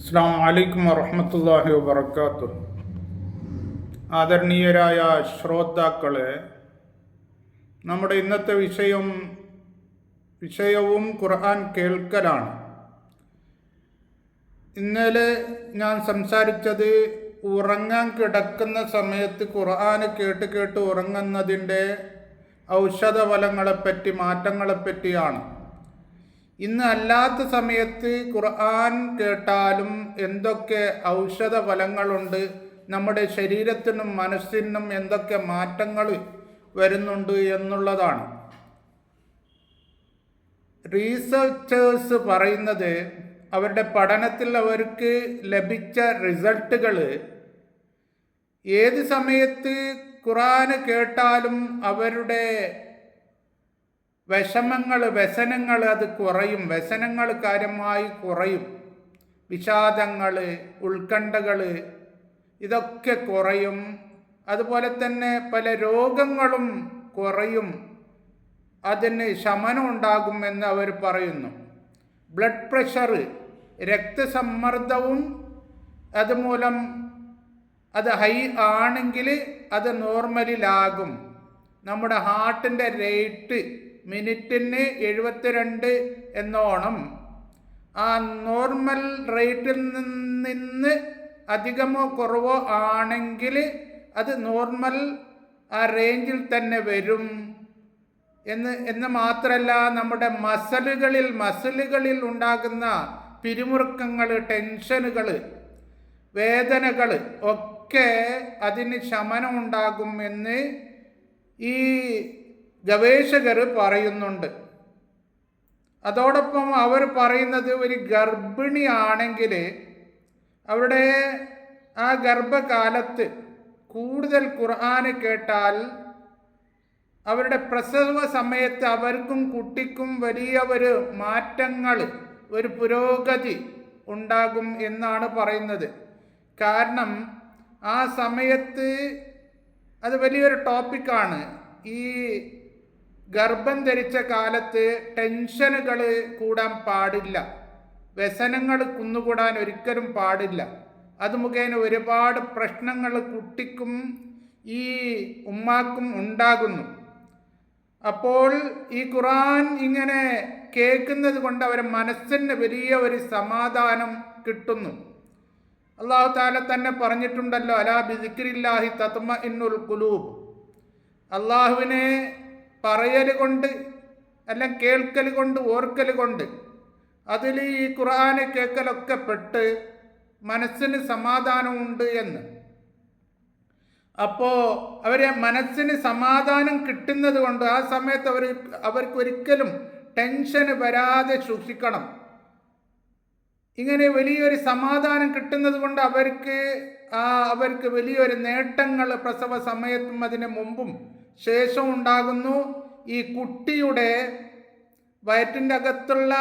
അസ്സലാമു അലൈക്കും വറഹ്മത്തുള്ളാഹി വബറകാതുഹു. ആദരണീയരായ ശ്രോതാക്കളെ, നമ്മുടെ ഇന്നത്തെ വിഷയവും ഖുർആൻ കേൾക്കലാണ്. ഇന്നലെ ഞാൻ സംസാരിച്ചത് ഉറങ്ങാൻ കിടക്കുന്ന സമയത്ത് ഖുർആൻ കേട്ട് ഉറങ്ങുന്നതിൻ്റെ ഔഷധഫലങ്ങളെപ്പറ്റി, മാറ്റങ്ങളെപ്പറ്റിയാണ്. ഇന്ന് അല്ലാത്ത സമയത്ത് ഖുർആൻ കേട്ടാലും എന്തൊക്കെ ഔഷധ ഫലങ്ങളുണ്ട്, നമ്മുടെ ശരീരത്തിനും മനസ്സിനും എന്തൊക്കെ മാറ്റങ്ങൾ വരുന്നുണ്ട് എന്നുള്ളതാണ്. റീസർച്ചേഴ്സ് പറയുന്നത്, അവരുടെ പഠനത്തിൽ അവർക്ക് ലഭിച്ച റിസൾട്ടുകൾ, ഏത് സമയത്ത് ഖുർആൻ കേട്ടാലും അവരുടെ വ്യസനങ്ങൾ അത് കുറയും. വ്യസനങ്ങൾ കാര്യമായി കുറയും. വിഷാദങ്ങൾ, ഉത്കണ്ഠകൾ ഇതൊക്കെ കുറയും. അതുപോലെ തന്നെ പല രോഗങ്ങളും കുറയും, അതിന് ശമനം ഉണ്ടാകുമെന്ന് അവർ പറയുന്നു. ബ്ലഡ് പ്രഷർ, രക്തസമ്മർദ്ദവും അതുമൂലം അത് ഹൈ ആണെങ്കിൽ അത് നോർമലിലാകും. നമ്മുടെ ഹാർട്ടിൻ്റെ റേറ്റ് മിനിറ്റിന് 72 എന്നോണം ആ നോർമൽ റേറ്റിൽ നിന്ന് അധികമോ കുറവോ ആണെങ്കിൽ അത് നോർമൽ ആ റേഞ്ചിൽ തന്നെ വരും എന്ന് മാത്രമല്ല, നമ്മുടെ മസിലുകളിൽ ഉണ്ടാകുന്ന പിരിമുറുക്കങ്ങൾ, ടെൻഷനുകൾ, വേദനകൾ ഒക്കെ അതിന് ശമനം ഉണ്ടാകും എന്ന് ഈ ഗവേഷകർ പറയുന്നുണ്ട്. അതോടൊപ്പം അവർ പറയുന്നത്, ഒരു ഗർഭിണിയാണെങ്കിൽ അവരുടെ ആ ഗർഭകാലത്ത് കൂടുതൽ ഖുർആൻ കേട്ടാൽ അവരുടെ പ്രസവ സമയത്ത് അവർക്കും കുട്ടിക്കും വലിയ ഒരു മാറ്റങ്ങൾ, ഒരു പുരോഗതി ഉണ്ടാകും എന്നാണ് പറയുന്നത്. കാരണം ആ സമയത്ത് അത് വലിയൊരു ടോപ്പിക്കാണ്. ഈ ഗർഭം ധരിച്ച കാലത്ത് ടെൻഷനുകൾ കൂടാൻ പാടില്ല, വ്യസനങ്ങൾ കുന്നുകൂടാൻ ഒരിക്കലും പാടില്ല. അത് മുഖേന ഒരുപാട് പ്രശ്നങ്ങൾ കുട്ടിക്കും ഈ ഉമ്മാക്കും ഉണ്ടാകുന്നു. അപ്പോൾ ഈ ഖുർആൻ ഇങ്ങനെ കേൾക്കുന്നത് കൊണ്ട് അവരുടെ മനസ്സിന് വലിയ ഒരു സമാധാനം കിട്ടുന്നു. അല്ലാഹു തആല തന്നെ പറഞ്ഞിട്ടുണ്ടല്ലോ, അലാ ബിസിക്രില്ലാഹി തത്മഇന്നുൽ ഖുലൂബ്. അള്ളാഹുവിനെ പറയൽ കൊണ്ട്, അല്ലെങ്കിൽ കേൾക്കൽ കൊണ്ട്, ഓർക്കൽ കൊണ്ട്, അതിൽ ഈ ഖുർആൻ കേൾക്കലൊക്കെ പെട്ട് മനസ്സിന് സമാധാനമുണ്ട് എന്ന്. അപ്പോൾ അവരെ മനസ്സിന് സമാധാനം കിട്ടുന്നത് കൊണ്ട് ആ സമയത്ത് അവർക്ക് ഒരിക്കലും ടെൻഷന് വരാതെ സൂക്ഷിക്കണം. ഇങ്ങനെ വലിയൊരു സമാധാനം കിട്ടുന്നത് കൊണ്ട് അവർക്ക് വലിയൊരു നേട്ടങ്ങൾ പ്രസവ സമയത്തും അതിന് മുമ്പും ശേഷം ഉണ്ടാകുന്നു. ഈ കുട്ടിയുടെ വയറ്റിൻ്റെ അകത്തുള്ള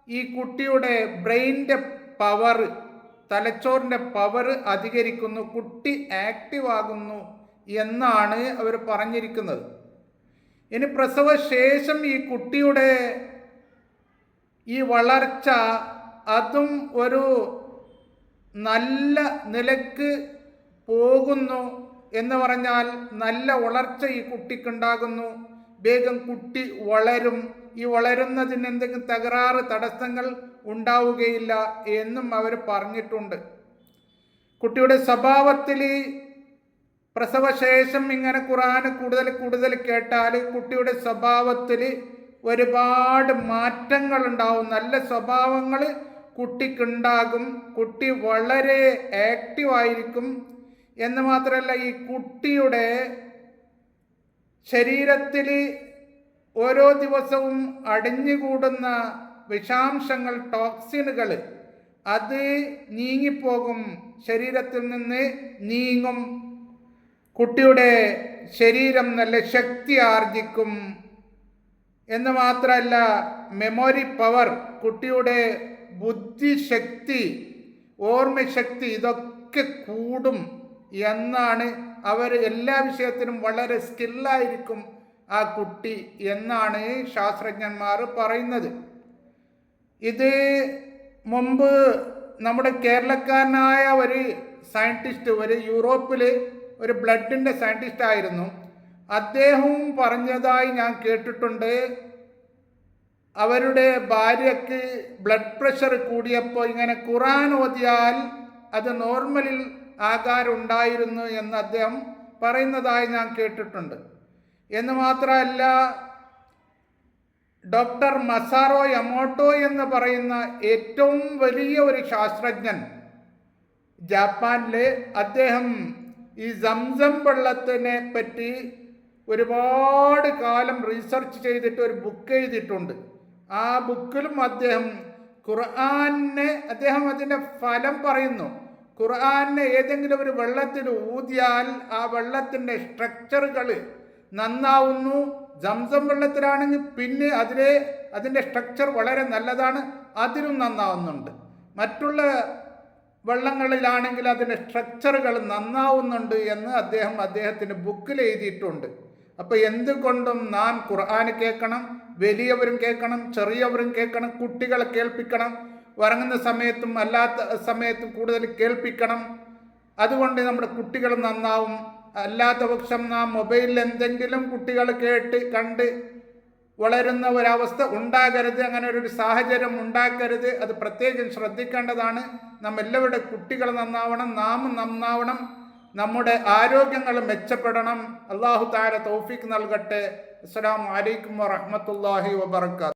ഈ കുട്ടിയുടെ ബ്രെയിനിൻ്റെ പവർ, തലച്ചോറിൻ്റെ പവർ അധികരിക്കുന്നു, കുട്ടി ആക്റ്റീവ് ആകുന്നു എന്നാണ് അവർ പറഞ്ഞിരിക്കുന്നത്. ഇനി പ്രസവശേഷം ഈ കുട്ടിയുടെ ഈ വളർച്ച അതും ഒരു നല്ല നിലക്ക് പോകുന്നു എന്ന് പറഞ്ഞാൽ നല്ല വളർച്ച ഈ കുട്ടിക്കുണ്ടാകുന്നു. വേഗം കുട്ടി വളരും. ഈ വളരുന്നതിന് എന്തെങ്കിലും തകരാറ്, തടസ്സങ്ങൾ ഉണ്ടാവുകയില്ല എന്നും അവർ പറഞ്ഞിട്ടുണ്ട്. കുട്ടിയുടെ സ്വഭാവത്തിൽ പ്രസവശേഷം ഇങ്ങനെ ഖുർആൻ കൂടുതൽ കേട്ടാൽ കുട്ടിയുടെ സ്വഭാവത്തിൽ ഒരുപാട് മാറ്റങ്ങൾ ഉണ്ടാവും. നല്ല സ്വഭാവങ്ങൾ കുട്ടിക്കുണ്ടാകും. കുട്ടി വളരെ ആക്റ്റീവായിരിക്കും എന്ന് മാത്രമല്ല, ഈ കുട്ടിയുടെ ശരീരത്തിൽ ഓരോ ദിവസവും അടിഞ്ഞുകൂടുന്ന വിഷാംശങ്ങൾ, ടോക്സിനുകൾ അത് നീങ്ങിപ്പോകും, ശരീരത്തിൽ നിന്ന് നീങ്ങും. കുട്ടിയുടെ ശരീരം നല്ല ശക്തി ആർജിക്കും എന്ന് മാത്രമല്ല, മെമ്മറി പവർ, കുട്ടിയുടെ ബുദ്ധിശക്തി, ഓർമ്മശക്തി ഇതൊക്കെ കൂടും എന്നാണ്. അവർ എല്ലാ വിഷയത്തിനും വളരെ സ്കില്ലായിരിക്കും ആ കുട്ടി എന്നാണ് ശാസ്ത്രജ്ഞന്മാർ പറയുന്നത്. ഇത് മുമ്പ് നമ്മുടെ കേരളക്കാരനായ ഒരു സയൻറ്റിസ്റ്റ്, ഒരു യൂറോപ്പിൽ ഒരു ബ്ലഡിൻ്റെ സയൻറ്റിസ്റ്റ് ആയിരുന്നു. അദ്ദേഹവും പറഞ്ഞതായി ഞാൻ കേട്ടിട്ടുണ്ട്. അവരുടെ ഭാര്യയ്ക്ക് ബ്ലഡ് പ്രഷർ കൂടിയപ്പോൾ ഇങ്ങനെ ഖുർആൻ ഓതിയാൽ അത് നോർമലിൽ ആകാറുണ്ടായിരുന്നു എന്ന് അദ്ദേഹം പറയുന്നതായി ഞാൻ കേട്ടിട്ടുണ്ട്. എന്ന് മാത്രമല്ല, ഡോക്ടർ മസാറോ യമോട്ടോ എന്ന് പറയുന്ന ഏറ്റവും വലിയ ഒരു ശാസ്ത്രജ്ഞൻ ജപ്പാനിലെ, അദ്ദേഹം ഈ സംസം വെള്ളത്തിനെ പറ്റി ഒരുപാട് കാലം റിസർച്ച് ചെയ്തിട്ട് ഒരു ബുക്ക് എഴുതിയിട്ടുണ്ട്. ആ ബുക്കിലും അദ്ദേഹം അതിൻ്റെ ഫലം പറയുന്നു. ഖുർആനെ ഏതെങ്കിലും ഒരു വെള്ളത്തിൽ ഊതിയാൽ ആ വെള്ളത്തിൻ്റെ സ്ട്രക്ചറുകൾ നന്നാവുന്നു. സംസം വെള്ളത്തിലാണെങ്കിൽ പിന്നെ അതിൻ്റെ സ്ട്രക്ചർ വളരെ നല്ലതാണ്, അതിലും നന്നാവുന്നുണ്ട്. മറ്റുള്ള വെള്ളങ്ങളിലാണെങ്കിൽ അതിൻ്റെ സ്ട്രക്ചറുകൾ നന്നാവുന്നുണ്ട് എന്ന് അദ്ദേഹത്തിൻ്റെ ബുക്കിൽ എഴുതിയിട്ടുണ്ട്. അപ്പോൾ എന്തുകൊണ്ടും നാം ഖുർആൻ കേൾക്കണം. വലിയവരും കേൾക്കണം, ചെറിയവരും കേൾക്കണം, കുട്ടികളെ കേൾപ്പിക്കണം. ഉറങ്ങുന്ന സമയത്തും അല്ലാത്ത സമയത്തും കൂടുതൽ കേൾപ്പിക്കണം. അതുകൊണ്ട് നമ്മുടെ കുട്ടികൾ നന്നാവും. അല്ലാത്ത പക്ഷം നാം മൊബൈലിൽ എന്തെങ്കിലും കുട്ടികൾ കേട്ട് കണ്ട് വളരുന്ന ഒരവസ്ഥ ഉണ്ടാകരുത്. അങ്ങനെ ഒരു സാഹചര്യം ഉണ്ടാക്കരുത്. അത് പ്രത്യേകം ശ്രദ്ധിക്കേണ്ടതാണ്. നാം എല്ലാവരുടെ കുട്ടികൾ നന്നാവണം, നാം നന്നാവണം, നമ്മുടെ ആരോഗ്യങ്ങൾ മെച്ചപ്പെടണം. അല്ലാഹു തആല തൗഫീഖ് നൽകട്ടെ. അസ്സലാമു അലൈക്കും വറഹ്മത്തുള്ളാഹി വബറകാതുഹു.